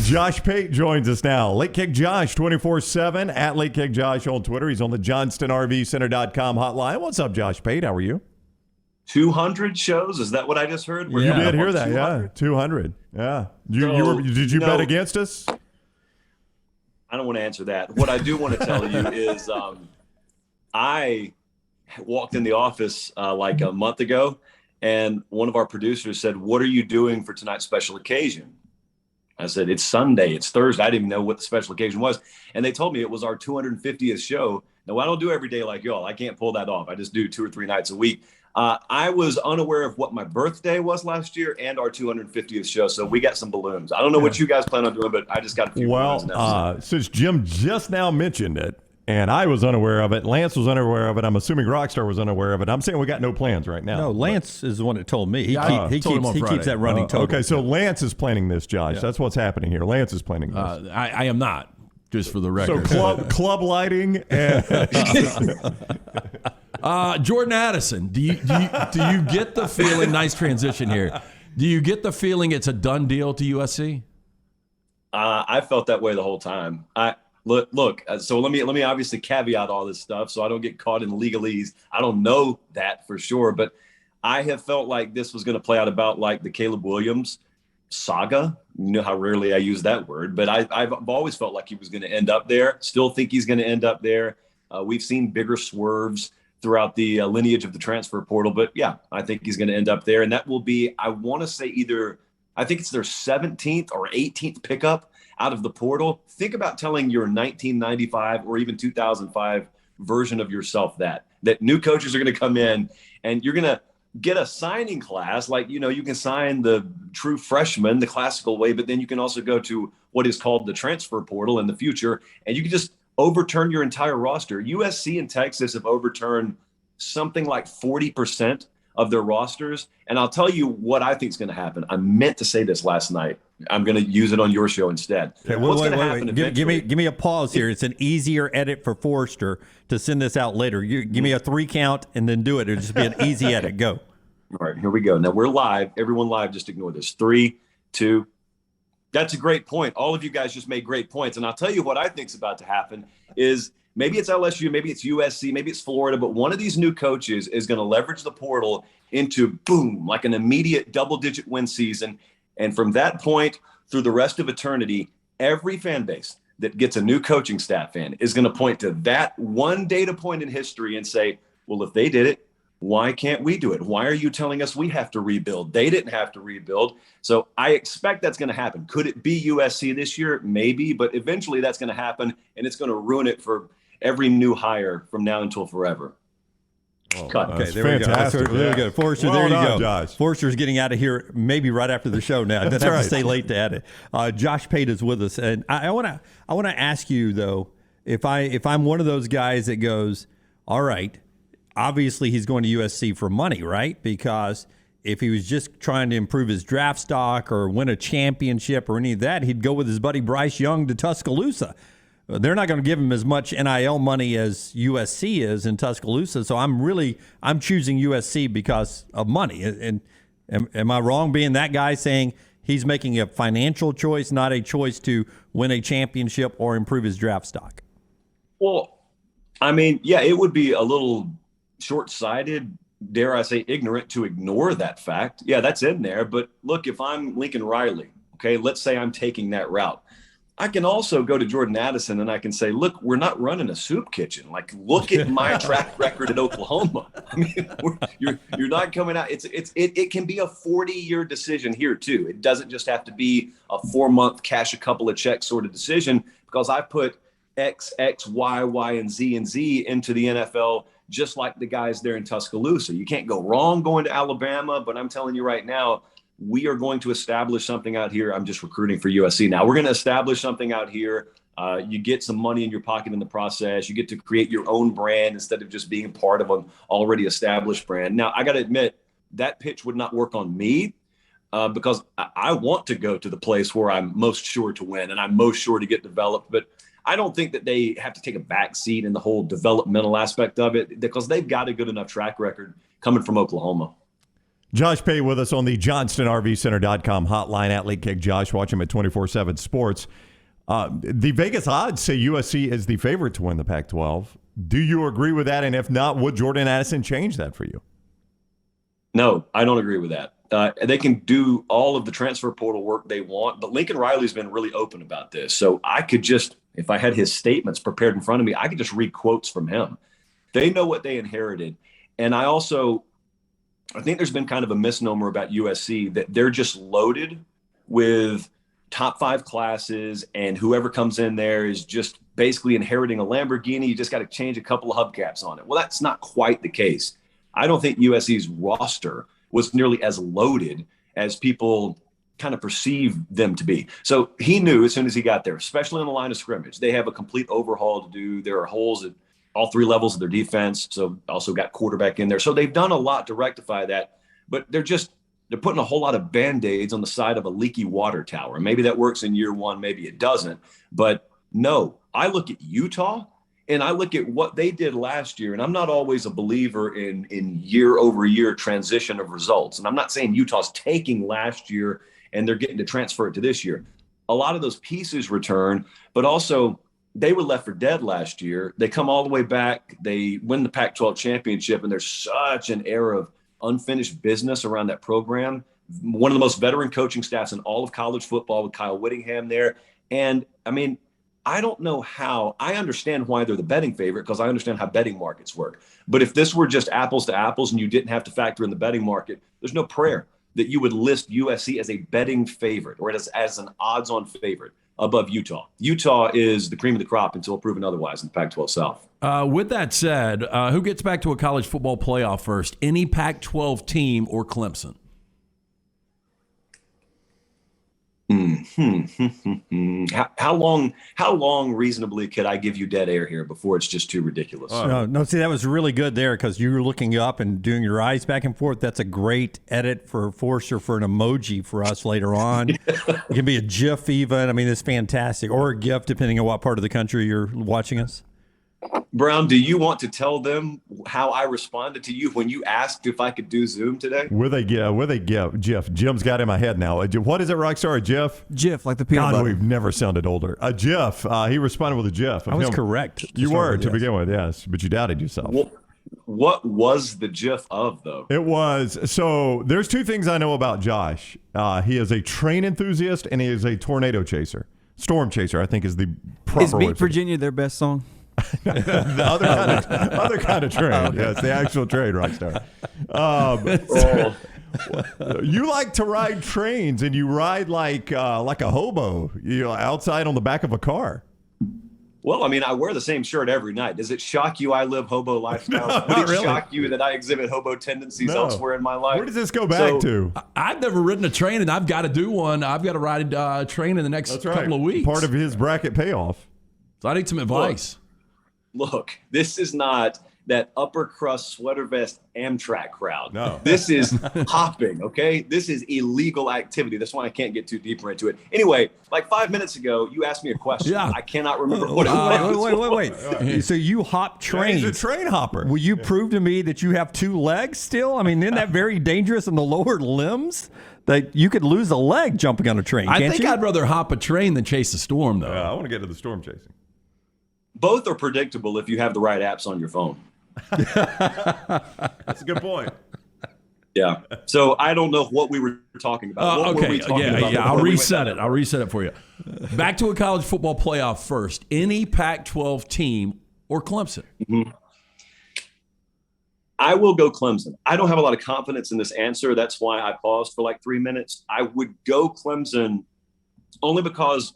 Josh Pate joins us now. Late Kick Josh, 24/7 at Late Kick Josh on Twitter. He's on the JohnstonRVCenter.com hotline. What's up, Josh Pate? How are you? 200 shows? Is that what I just heard? You did hear that, 200? Yeah. 200. Yeah. Did you bet against us? I don't want to answer that. What I do want to tell you is I walked in the office like a month ago, and one of our producers said, "What are you doing for tonight's special occasion?" I said, "It's Sunday. It's Thursday." I didn't even know what the special occasion was. And they told me it was our 250th show. Now, I don't do every day like y'all. I can't pull that off. I just do 2 or 3 nights a week. I was unaware of what my birthday was last year and our 250th show. So we got some balloons. I don't know what you guys plan on doing, but I just got a few balloons now. Since Jim just now mentioned it, and I was unaware of it, Lance was unaware of it, I'm assuming Rockstar was unaware of it. I'm saying we got no plans right now. No, Lance is the one that told me. He keeps that running total. Okay, so Lance is planning this, Josh. Yeah. That's what's happening here. Lance is planning this. I am not, just for the record. So club lighting and Jordan Addison, do you get the feeling, nice transition here, do you get the feeling it's a done deal to USC? I felt that way the whole time. Look. So let me obviously caveat all this stuff so I don't get caught in legalese. I don't know that for sure, but I have felt like this was going to play out about like the Caleb Williams saga. You know how rarely I use that word, but I've always felt like he was going to end up there. Still think he's going to end up there. We've seen bigger swerves throughout the lineage of the transfer portal, but yeah, I think he's going to end up there, and that will be, I want to say I think it's their 17th or 18th pickup out of the portal. Think about telling your 1995 or even 2005 version of yourself that new coaches are going to come in and you're going to get a signing class. Like, you can sign the true freshman the classical way, but then you can also go to what is called the transfer portal in the future, and you can just overturn your entire roster. USC and Texas have overturned something like 40% of their rosters. And I'll tell you what I think is going to happen. I meant to say this last night. I'm going to use it on your show instead. Okay, what's going to happen? Give me a pause here. It's an easier edit for Forrester to send this out later. Give me a 3 count and then do it. It'll just be an easy edit. Go. All right, here we go. Now we're live. Everyone live, just ignore this. 3, 2. That's a great point. All of you guys just made great points. And I'll tell you what I think is about to happen is maybe it's LSU, maybe it's USC, maybe it's Florida, but one of these new coaches is going to leverage the portal into boom, like an immediate double-digit win season. And from that point through the rest of eternity, every fan base that gets a new coaching staff in is going to point to that one data point in history and say, well, if they did it, why can't we do it? Why are you telling us we have to rebuild? They didn't have to rebuild. So I expect that's going to happen. Could it be USC this year? Maybe, but eventually that's going to happen, and it's going to ruin it for every new hire from now until forever. Cut. Okay, there we go. There we go. Forrester, there you go. Josh. Forrester's getting out of here maybe right after the show now. I don't have to stay late to add it. Josh Pate is with us, and I want to ask you though, if I'm one of those guys that goes, all right, obviously he's going to USC for money, right? Because if he was just trying to improve his draft stock or win a championship or any of that, he'd go with his buddy Bryce Young to Tuscaloosa. They're not going to give him as much NIL money as USC is in Tuscaloosa. So I'm choosing USC because of money. And am I wrong being that guy saying he's making a financial choice, not a choice to win a championship or improve his draft stock? Well, I mean, yeah, it would be a little short-sighted, dare I say ignorant, to ignore that fact. Yeah, that's in there. But look, if I'm Lincoln Riley, okay, let's say I'm taking that route. I can also go to Jordan Addison and I can say, look, we're not running a soup kitchen. Like, look at my track record at Oklahoma. I mean, you're not coming out. It can be a 40-year decision here too. It doesn't just have to be a 4-month cash a couple of checks sort of decision, because I put X, Y, Y, and Z into the NFL, just like the guys there in Tuscaloosa. You can't go wrong going to Alabama, but I'm telling you right now, we are going to establish something out here. I'm just recruiting for USC. Now we're going to establish something out here. You get some money in your pocket in the process. You get to create your own brand instead of just being part of an already established brand. Now I got to admit that pitch would not work on me because I want to go to the place where I'm most sure to win and I'm most sure to get developed. But I don't think that they have to take a back seat in the whole developmental aspect of it, because they've got a good enough track record coming from Oklahoma. Josh Pate with us on the JohnstonRVCenter.com hotline at Late Kick Josh. Watch him at 24/7 Sports. The Vegas odds say USC is the favorite to win the Pac-12. Do you agree with that? And if not, would Jordan Addison change that for you? No, I don't agree with that. They can do all of the transfer portal work they want, but Lincoln Riley's been really open about this. So I could just, if I had his statements prepared in front of me, I could just read quotes from him. They know what they inherited. And I think there's been kind of a misnomer about USC that they're just loaded with top 5 classes, and whoever comes in there is just basically inheriting a Lamborghini. You just got to change a couple of hubcaps on it. Well, that's not quite the case. I don't think USC's roster was nearly as loaded as people kind of perceive them to be. So he knew as soon as he got there, especially on the line of scrimmage, they have a complete overhaul to do. There are holes at all 3 levels of their defense. So also got quarterback in there. So they've done a lot to rectify that, but they're putting a whole lot of Band-Aids on the side of a leaky water tower. Maybe that works in year 1, maybe it doesn't. But no, I look at Utah and I look at what they did last year, and I'm not always a believer in year-over-year transition of results. And I'm not saying Utah's taking last year and they're getting to transfer it to this year. A lot of those pieces return, but also they were left for dead last year. They come all the way back. They win the Pac-12 championship, and there's such an air of unfinished business around that program. One of the most veteran coaching staffs in all of college football with Kyle Whittingham there. And, I mean, I don't know how. I understand why they're the betting favorite because I understand how betting markets work. But if this were just apples to apples and you didn't have to factor in the betting market, there's no prayer that you would list USC as a betting favorite or as an odds-on favorite above Utah. Utah is the cream of the crop until proven otherwise in the Pac-12 South. With that said, who gets back to a college football playoff first? Any Pac-12 team or Clemson? How long reasonably could I give you dead air here before it's just too ridiculous? No, see, that was really good there because you were looking up and doing your eyes back and forth. That's a great edit for Forster for an emoji for us later on. It can be a GIF even. I mean, it's fantastic. Or a GIF, depending on what part of the country you're watching us. Brown, do you want to tell them how I responded to you when you asked if I could do Zoom today? With a GIF. Jim's got in my head now. What is it, Rockstar? A GIF? GIF, like the peanut butter. We've never sounded older. A GIF. He responded with a GIF. I was correct. You were to begin with, yes, but you doubted yourself. Well, what was the GIF of, though? It was, so there's 2 things I know about Josh. He is a train enthusiast and he is a tornado chaser. Storm chaser, I think, is the proper word. Is Beat Virginia their best song? The other kind of train. Okay. Yes, the actual train, Rockstar. You like to ride trains, and you ride like a hobo. You're outside on the back of a car. Well, I mean, I wear the same shirt every night. Does it shock you I live hobo lifestyles? Would it shock you that I exhibit hobo tendencies elsewhere in my life? Where does this go back to? I've never ridden a train, and I've got to do one. I've got to ride a train in the next couple of weeks. Part of his bracket payoff. So I need some advice. Look, this is not that upper crust sweater vest Amtrak crowd. No. This is hopping, okay? This is illegal activity. That's why I can't get too deeper into it. Anyway, like 5 minutes ago, you asked me a question. Yeah. I cannot remember what it was. Wait. So you hop trains. He's a train hopper. Will you prove to me that you have 2 legs still? I mean, isn't that very dangerous in the lower limbs? That you could lose a leg jumping on a train, can't you? I think I'd rather hop a train than chase a storm, though. I want to get to the storm chasing. Both are predictable if you have the right apps on your phone. That's a good point. Yeah. So I don't know what we were talking about. What were we talking about? I'll reset it. I'll reset it for you. Back to a college football playoff first. Any Pac-12 team or Clemson? Mm-hmm. I will go Clemson. I don't have a lot of confidence in this answer. That's why I paused for like 3 minutes. I would go Clemson only because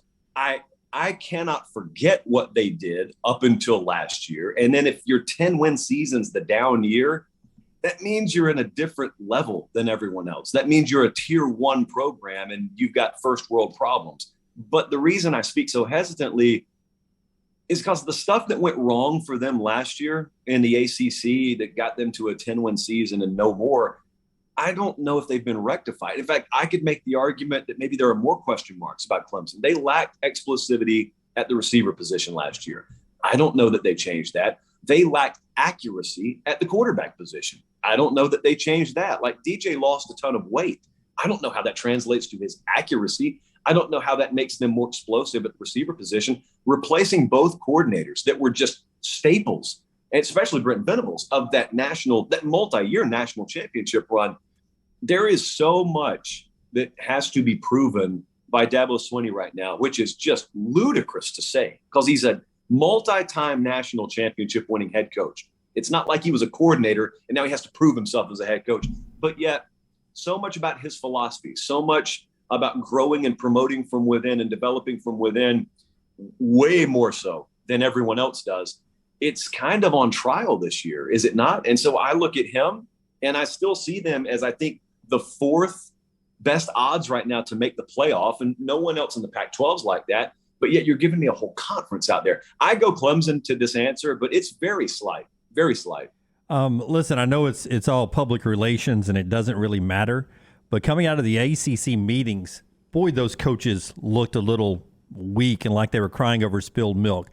I cannot forget what they did up until last year. And then if your 10-win season's the down year, that means you're in a different level than everyone else. That means you're a tier 1 program and you've got first world problems. But the reason I speak so hesitantly is because the stuff that went wrong for them last year in the ACC that got them to a 10-win season and no more, I don't know if they've been rectified. In fact, I could make the argument that maybe there are more question marks about Clemson. They lacked explosivity at the receiver position last year. I don't know that they changed that. They lacked accuracy at the quarterback position. I don't know that they changed that. Like DJ lost a ton of weight. I don't know how that translates to his accuracy. I don't know how that makes them more explosive at the receiver position. Replacing both coordinators that were just staples, and especially Brent Venables, of that multi-year national championship run. There is so much that has to be proven by Dabo Swinney right now, which is just ludicrous to say, because he's a multi-time national championship winning head coach. It's not like he was a coordinator and now he has to prove himself as a head coach. But yet, so much about his philosophy, so much about growing and promoting from within and developing from within, way more so than everyone else does. It's kind of on trial this year, is it not? And so I look at him and I still see them as, I think, the fourth best odds right now to make the playoff, and no one else in the Pac-12 is like that. But yet you're giving me a whole conference out there. I go Clemson to this answer, but it's very slight, very slight. Listen, I know it's all public relations and it doesn't really matter, but coming out of the ACC meetings, boy, those coaches looked a little weak and like they were crying over spilled milk.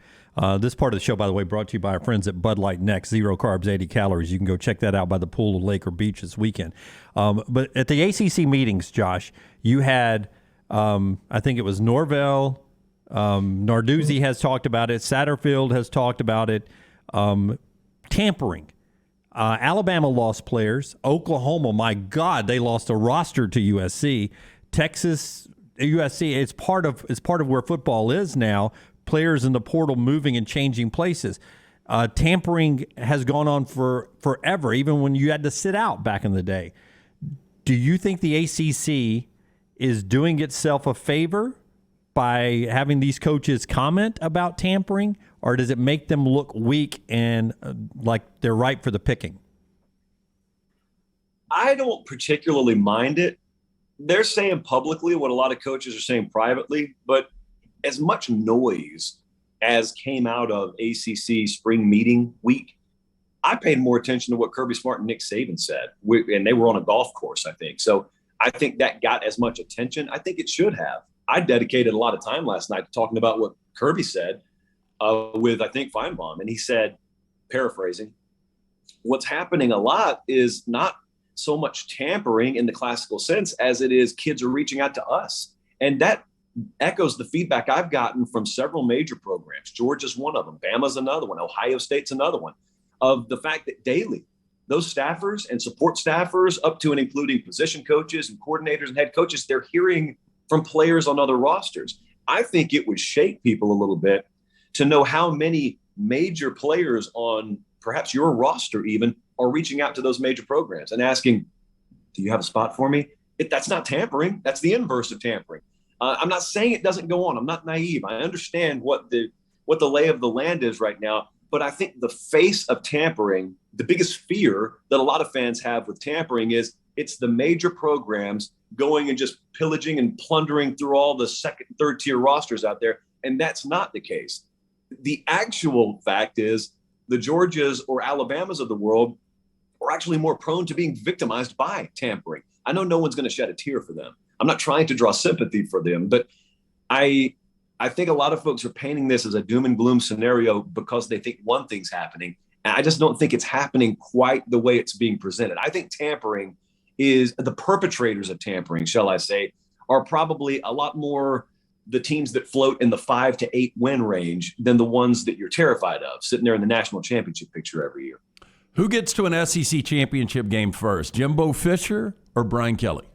This part of the show, by the way, brought to you by our friends at Bud Light Next, 0 carbs, 80 calories. You can go check that out by the pool, lake, or beach this weekend. But at the ACC meetings, Josh, you had, I think it was Norvell, Narduzzi has talked about it, Satterfield has talked about it, tampering. Alabama lost players. Oklahoma, my God, they lost a roster to USC. Texas, USC, it's part of where football is now. Players in the portal moving and changing places. Tampering has gone on for forever, even when you had to sit out back in the day. Do you think the ACC is doing itself a favor by having these coaches comment about tampering, or does it make them look weak and like they're ripe for the picking? I don't particularly mind it. They're saying publicly what a lot of coaches are saying privately, but as much noise as came out of ACC spring meeting week, I paid more attention to what Kirby Smart and Nick Saban said, and they were on a golf course, I think. So I think that got as much attention. I think it should have. I dedicated a lot of time last night to talking about what Kirby said with, I think, Feinbaum. And he said, paraphrasing, what's happening a lot is not so much tampering in the classical sense as it is kids are reaching out to us. And that echoes the feedback I've gotten from several major programs. Georgia's one of them. Bama's another one. Ohio State's another one. Of the fact that daily, those staffers and support staffers, up to and including position coaches and coordinators and head coaches, they're hearing from players on other rosters. I think it would shake people a little bit to know how many major players on perhaps your roster even are reaching out to those major programs and asking, do you have a spot for me? That's not tampering. That's the inverse of tampering. I'm not saying it doesn't go on. I'm not naive. I understand what the lay of the land is right now. But I think the face of tampering, the biggest fear that a lot of fans have with tampering is it's the major programs going and just pillaging and plundering through all the second, third tier rosters out there. And that's not the case. The actual fact is the Georgias or Alabamas of the world are actually more prone to being victimized by tampering. I know no one's going to shed a tear for them. I'm not trying to draw sympathy for them, but I think a lot of folks are painting this as a doom and gloom scenario because they think one thing's happening. And I just don't think it's happening quite the way it's being presented. I think tampering is the perpetrators of tampering, shall I say, are probably a lot more the teams that float in the 5 to 8 win range than the ones that you're terrified of sitting there in the national championship picture every year. Who gets to an SEC championship game first, Jimbo Fisher or Brian Kelly?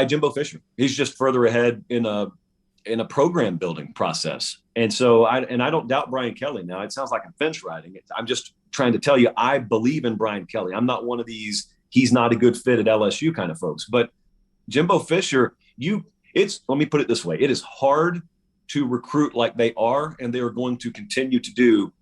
Jimbo Fisher. He's just further ahead in a program building process. And so I don't doubt Brian Kelly. Now it sounds like I'm fence riding it. I'm just trying to tell you, I believe in Brian Kelly. I'm not one of these, he's not a good fit at LSU kind of folks, but Jimbo Fisher, let me put it this way. It is hard to recruit like they are, and they are going to continue to do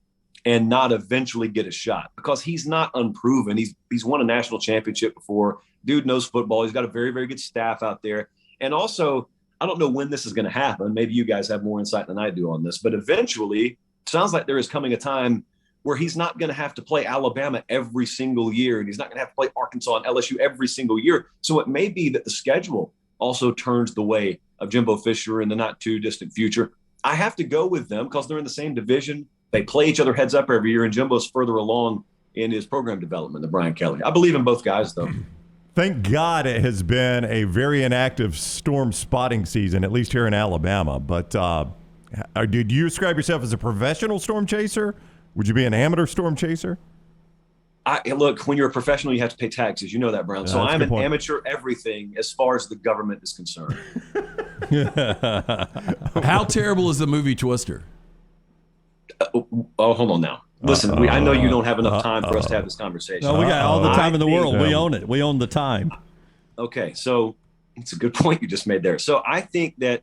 and not eventually get a shot because he's not unproven. He's won a national championship before. Dude knows football. He's got a very, very good staff out there. And also, I don't know when this is going to happen. Maybe you guys have more insight than I do on this, but eventually it sounds like there is coming a time where he's not going to have to play Alabama every single year. And he's not going to have to play Arkansas and LSU every single year. So it may be that the schedule also turns the way of Jimbo Fisher in the not too distant future. I have to go with them because they're in the same division. They play each other heads up every year, and Jimbo's further along in his program development than Brian Kelly. I believe in both guys, though. Thank God it has been a very inactive storm spotting season, at least here in Alabama. But do you describe yourself as a professional storm chaser? Would you be an amateur storm chaser? Look, when you're a professional, you have to pay taxes. You know that, Brown. So I'm an amateur everything as far as the government is concerned. How terrible is the movie Twister? Hold on now. Listen, I know you don't have enough time for us to have this conversation. No, we got all the time in the world. We own it. We own the time. Okay, so it's a good point you just made there. So I think that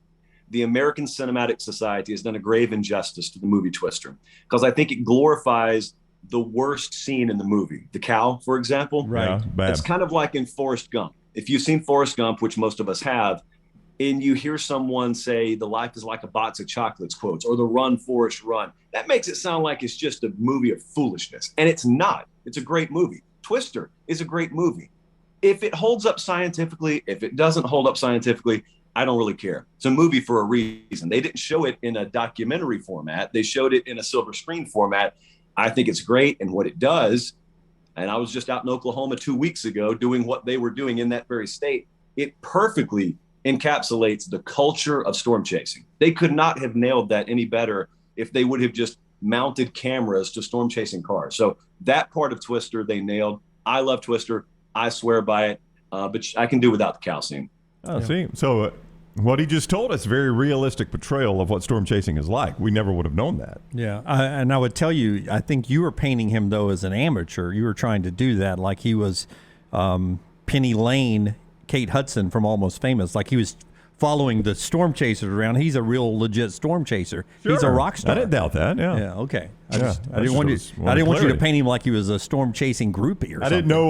the American Cinematic Society has done a grave injustice to the movie Twister, because I think it glorifies the worst scene in the movie. The cow, for example. Right. Yeah, it's kind of like in Forrest Gump. If you've seen Forrest Gump, which most of us have, and you hear someone say the life is like a box of chocolates quotes, or the run, Forrest, run, that makes it sound like it's just a movie of foolishness. And it's not. It's a great movie. Twister is a great movie. If it holds up scientifically, if it doesn't hold up scientifically, I don't really care. It's a movie for a reason. They didn't show it in a documentary format. They showed it in a silver screen format. I think it's great in what it does. And I was just out in Oklahoma 2 weeks ago doing what they were doing in that very state. It perfectly encapsulates the culture of storm chasing. They could not have nailed that any better if they would have just mounted cameras to storm chasing cars. So that part of Twister they nailed. I love Twister. I swear by it. But I can do without the cow scene. Oh, see. So what he just told us, very realistic portrayal of what storm chasing is like. We never would have known that. Yeah, and I would tell you, I think you were painting him, though, as an amateur. You were trying to do that like he was Penny Lane, Kate Hudson from Almost Famous, like he was following the storm chasers around. He's a real legit storm chaser. Sure. He's a rock star. I didn't doubt that. Yeah. Yeah. Okay. I didn't want you to paint him like he was a storm chasing groupie or something.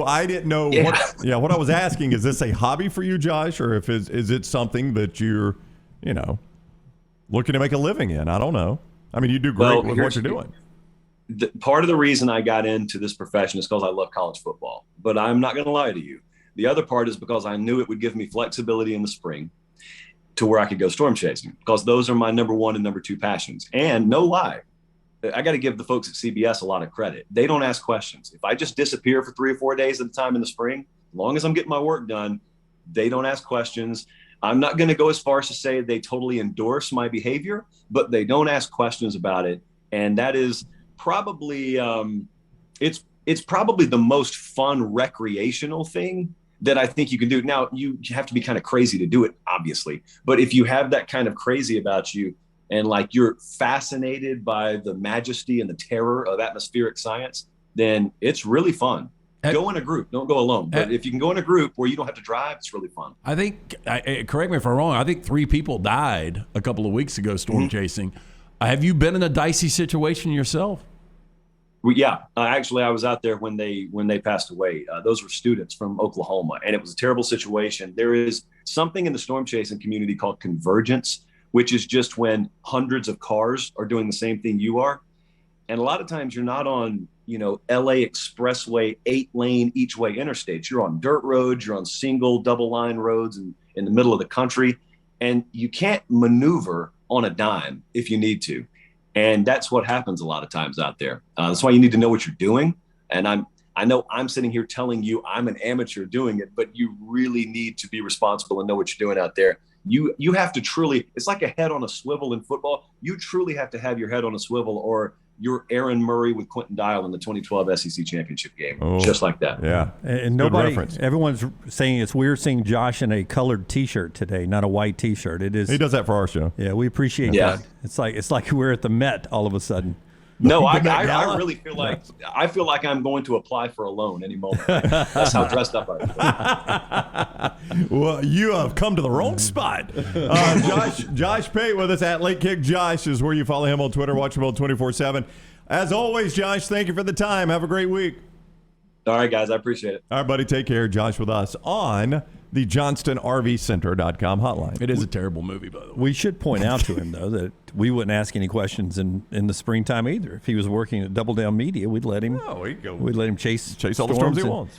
I didn't know. Yeah. What I was asking, is this a hobby for you, Josh, or is it something that you're, looking to make a living in? I don't know. I mean, you do great with what you're doing. Part of the reason I got into this profession is because I love college football. But I'm not going to lie to you. The other part is because I knew it would give me flexibility in the spring to where I could go storm chasing, because those are my number one and number two passions. And no lie, I got to give the folks at CBS a lot of credit. They don't ask questions. If I just disappear for 3 or 4 days at a time in the spring, as long as I'm getting my work done, they don't ask questions. I'm not going to go as far as to say they totally endorse my behavior, but they don't ask questions about it. And that is probably, it's probably the most fun recreational thing that I think you can do. Now, you have to be kind of crazy to do it, obviously. But if you have that kind of crazy about you and like you're fascinated by the majesty and the terror of atmospheric science, then it's really fun. Go in a group. Don't go alone. But if you can go in a group where you don't have to drive, it's really fun. I think, correct me if I'm wrong, I think 3 people died a couple of weeks ago storm chasing. Have you been in a dicey situation yourself? Yeah, actually, I was out there when they passed away. Those were students from Oklahoma, and it was a terrible situation. There is something in the storm chasing community called convergence, which is just when hundreds of cars are doing the same thing you are. And a lot of times you're not on, LA Expressway, 8-lane each way interstates. You're on dirt roads, you're on single, double line roads in the middle of the country, and you can't maneuver on a dime if you need to. And that's what happens a lot of times out there. That's why you need to know what you're doing. And I know I'm sitting here telling you I'm an amateur doing it, but you really need to be responsible and know what you're doing out there. You have to truly, it's like a head on a swivel in football. You truly have to have your head on a swivel, or you're Aaron Murray with Quentin Dial in the 2012 SEC championship game. Just like that. Yeah. And everyone's saying it's weird seeing Josh in a colored T-shirt today, not a white T-shirt. It is. He does that for our show. Yeah, we appreciate that. It's like we're at the Met all of a sudden. No, I really feel like I'm going to apply for a loan any moment. That's how dressed up I am. Well, you have come to the wrong spot. Josh Pate with us at Late Kick Josh is where you follow him on Twitter. Watch him on 24/7. As always, Josh, thank you for the time. Have a great week. All right, guys. I appreciate it. All right, buddy. Take care. Josh with us on the JohnstonRVCenter.com hotline. It is a terrible movie, by the way. We should point out to him, though, that we wouldn't ask any questions in the springtime either. If he was working at Double Down Media, we'd let him. Oh, he'd go. We'd let him chase all the storms he wants.